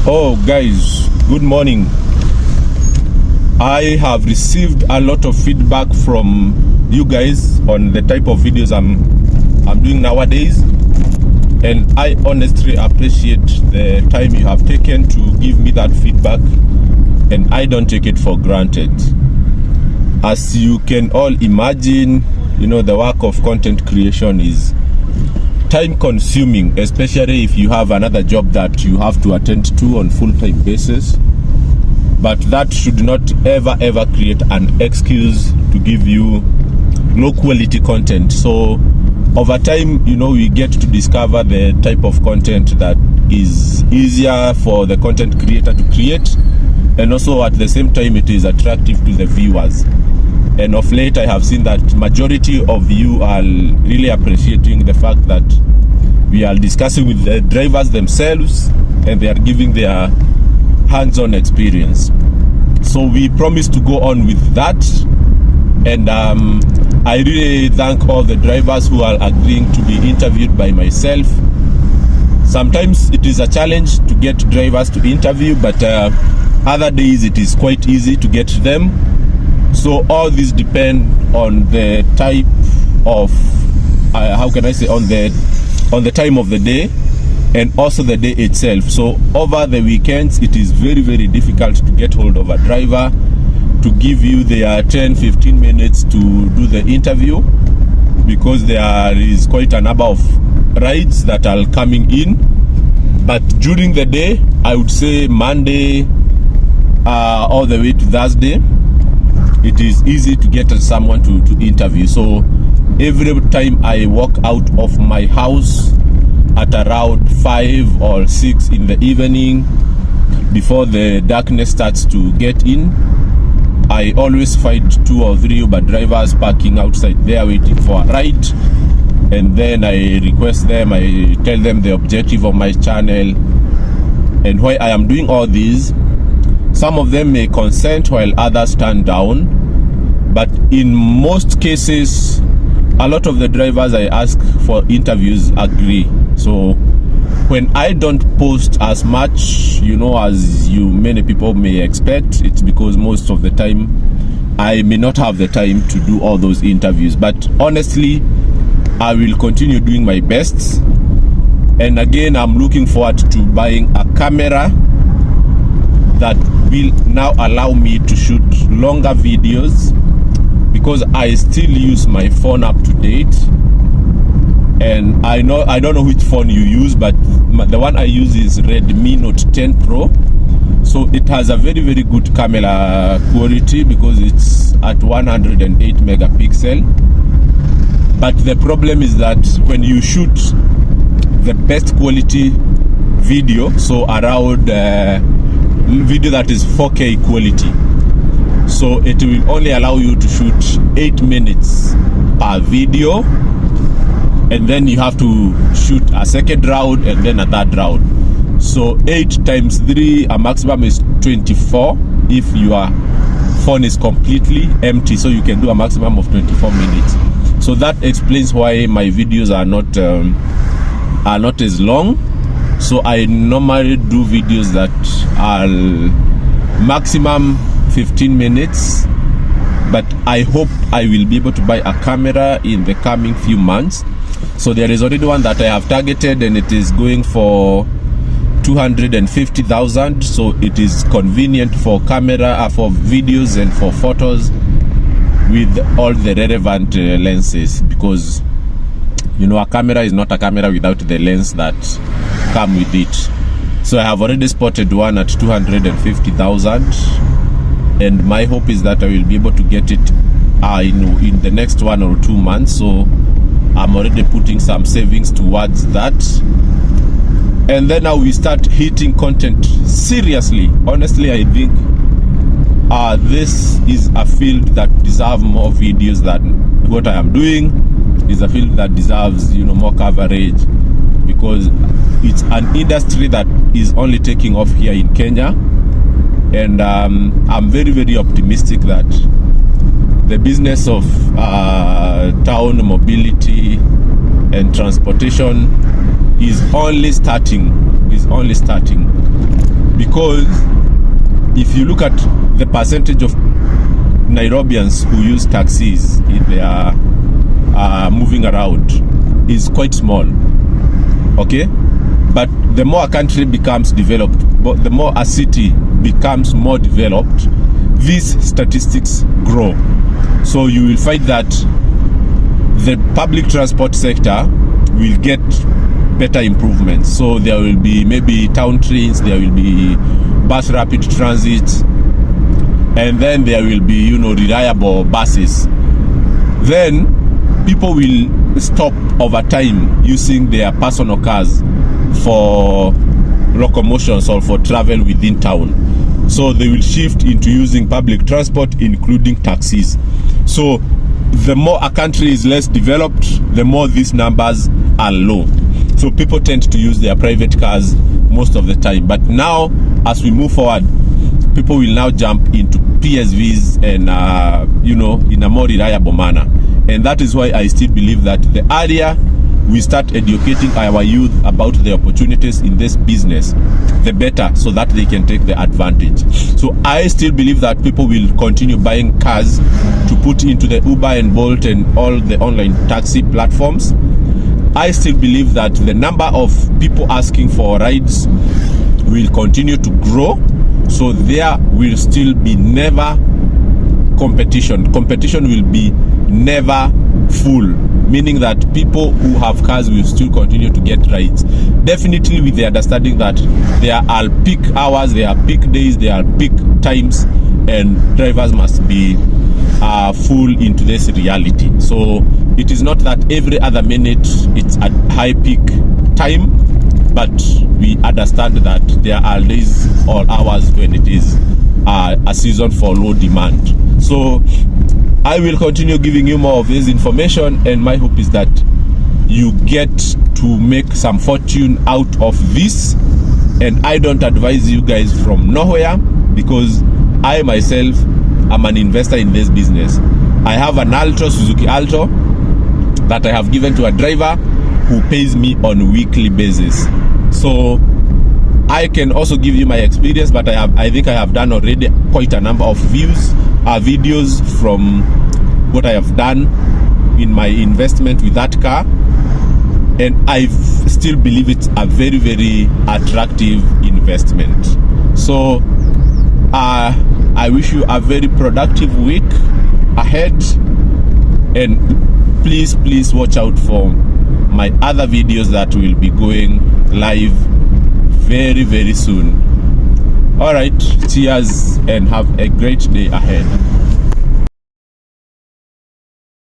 Oh guys, good morning. I have received a lot of feedback from you guys on the type of videos I'm doing nowadays, and I honestly appreciate the time you have taken to give me that feedback, and I don't take it for granted. As you can all imagine, the work of content creation is time consuming, especially if you have another job that you have to attend to on full-time basis. But that should not ever create an excuse to give you low quality content. So over time, we get to discover the type of content that is easier for the content creator to create, and also at the same time it is attractive to the viewers. And of late, I have seen that majority of you are really appreciating the fact that we are discussing with the drivers themselves, and they are giving their hands-on experience. So we promise to go on with that, and I really thank all the drivers who are agreeing to be interviewed by myself. Sometimes it is a challenge to get drivers to interview, but other days it is quite easy to get them. So all these depend on the type of on the time of the day, and also the day itself. So over the weekends, it is very difficult to get hold of a driver to give you their 10-15 minutes to do the interview, because there is quite a number of rides that are coming in. But during the day, I would say Monday all the way to Thursday, it is easy to get someone to interview. So every time I walk out of my house at around 5 or 6 in the evening, before the darkness starts to get in, I always find 2 or 3 Uber drivers parking outside there waiting for a ride, and then I request them, I tell them the objective of my channel and why I am doing all these. Some of them may consent while others turn down, but in most cases, a lot of the drivers I ask for interviews agree. So when I don't post as much, as many people may expect, it's because most of the time I may not have the time to do all those interviews. But honestly, I will continue doing my best. And again, I'm looking forward to buying a camera that will now allow me to shoot longer videos, because I still use my phone up to date. And I don't know which phone you use, but the one I use is Redmi Note 10 Pro. So it has a very good camera quality, because it's at 108 megapixel. But the problem is that when you shoot the best quality video, so around video that is 4K quality, so it will only allow you to shoot 8 minutes per video, and then you have to shoot a second round and then a third round. So 8 times 3, a maximum is 24 if your phone is completely empty, so you can do a maximum of 24 minutes. So that explains why my videos are not as long. So I normally do videos that are maximum 15 minutes, but I hope I will be able to buy a camera in the coming few months. So there is already one that I have targeted, and it is going for 250,000. So it is convenient for camera, for videos and for photos, with all the relevant lenses, because a camera is not a camera without the lens that come with it. So I have already spotted one at 250,000, and my hope is that I will be able to get it in the next 1 or 2 months. So I'm already putting some savings towards that, and then now we start hitting content seriously. Honestly, I think this is a field that deserves more videos than what I am doing. Is a field that deserves more coverage, because it's an industry that is only taking off here in Kenya, and I'm very optimistic that the business of town mobility and transportation is only starting. because if you look at the percentage of Nairobians who use taxis in their moving around is quite small. Okay, but the more a country becomes developed, but the more a city becomes more developed, these statistics grow. So you will find that the public transport sector will get better improvements. So there will be maybe town trains, there will be bus rapid transit, and then there will be, you know, reliable buses. Then people will stop over time using their personal cars for locomotions or for travel within town. So they will shift into using public transport, including taxis. So the more a country is less developed, the more these numbers are low. So people tend to use their private cars most of the time. But now, as we move forward, people will now jump into PSVs and, you know, in a more reliable manner. And that is why I still believe that the earlier we start educating our youth about the opportunities in this business, the better, so that they can take the advantage. So I still believe that people will continue buying cars to put into the Uber and Bolt and all the online taxi platforms. I still believe that the number of people asking for rides will continue to grow. So there will still be never competition. Competition will be never full, meaning that people who have cars will still continue to get rides. Definitely with the understanding that there are peak hours, there are peak days, there are peak times, and drivers must be full into this reality. So it is not that every other minute it's a high peak time, but we understand that there are days or hours when it is a season for low demand. So I will continue giving you more of this information, and my hope is that you get to make some fortune out of this. And I don't advise you guys from nowhere, because I myself am an investor in this business. I have an Alto, Suzuki Alto, that I have given to a driver who pays me on a weekly basis. So I can also give you my experience, but I think I have done already quite a number of videos from what I have done in my investment with that car, and I still believe it's a very, very attractive investment. So I wish you a very productive week ahead, and please watch out for my other videos that will be going live very, very soon. All right, cheers and have a great day ahead.